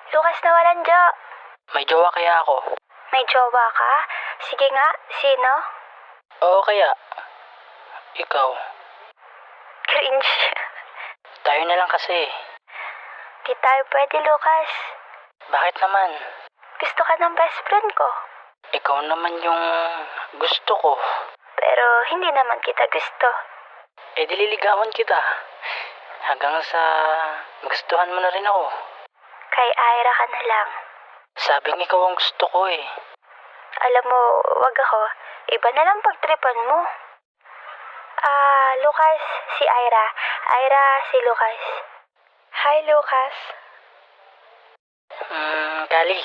Lucas na walang jo. May jowa kaya ako? May jowa ka? Sige nga, sino? Oo kaya. Ikaw. Cringe. Tayo na lang kasi. Di tayo pwede, Lucas. Bakit naman? Gusto ka ng best friend ko. Ikaw naman yung gusto ko. Pero hindi naman kita gusto. Dililigawan kita. Hanggang sa gustuhan mo na rin ako. Kay Ira ka na lang. Sabing ikaw ang gusto ko eh. Alam mo, wag ako. Iba na lang pagtripan mo. Lucas, si Ira. Ira, si Lucas. Hi, Lucas. Kali,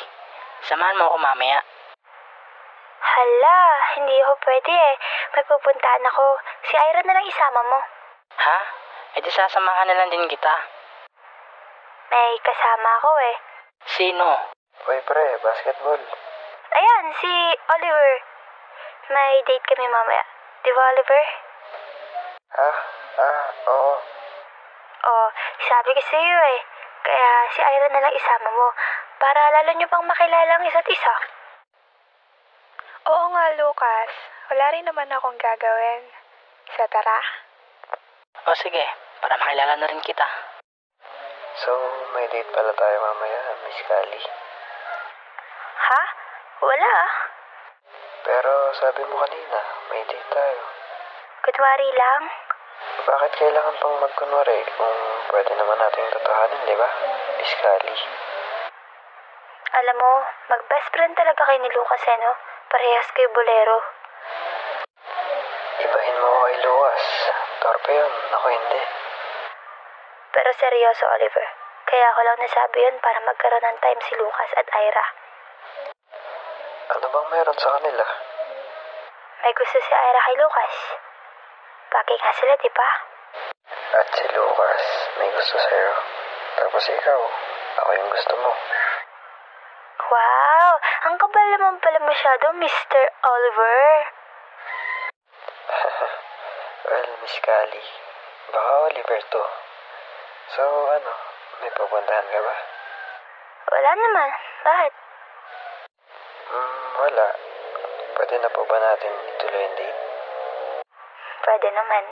samahan mo ako mamaya. Hala, hindi ako pwede eh. May pupuntahan ako. Si Ira na lang isama mo. Ha? Di sasamahan na lang din kita. May kasama ako eh. Sino? Uy pre, basketball. Ayan, si Oliver. May date kami mamaya. Di ba, Oliver? Oo. Oh, sabi ko sa iyo eh. Kaya si Ira na lang isama mo. Para lalo nyo pang makilala ang isa't isa. Oo nga, Lucas. Wala rin naman akong gagawin. Sa tara. O sige, para makilala na rin kita. So, may date pala tayo mamaya, Miss Kali. Ha? Wala ah. Pero sabi mo kanina, may date tayo. Kunwari lang. Bakit kailangan pang magkunwari kung pwede naman nating totohanin, di ba? Miss Kali. Alam mo, mag-best friend talaga kayo ni Lucas eh, no? Parehas kayo bolero. Ibahin mo ako kay Lucas. Torpe yun, ako hindi. Pero seryoso, Oliver. Kaya ako lang nasabi yun para magkaroon ng time si Lucas at Ira. Ano bang meron sa kanila? May gusto si Ira kay Lucas. Bagay nga sila, di ba? At si Lucas, may gusto sa'yo. Tapos ikaw, ako yung gusto mo. Wow! Ang kabal naman pala masyado, Mr. Oliver. Well, Miss Kali, baka Oliver to. So, may pupuntahan ka ba? Wala naman. Bakit? Wala. Pwede na po ba natin ituloy ang date? Pwede naman.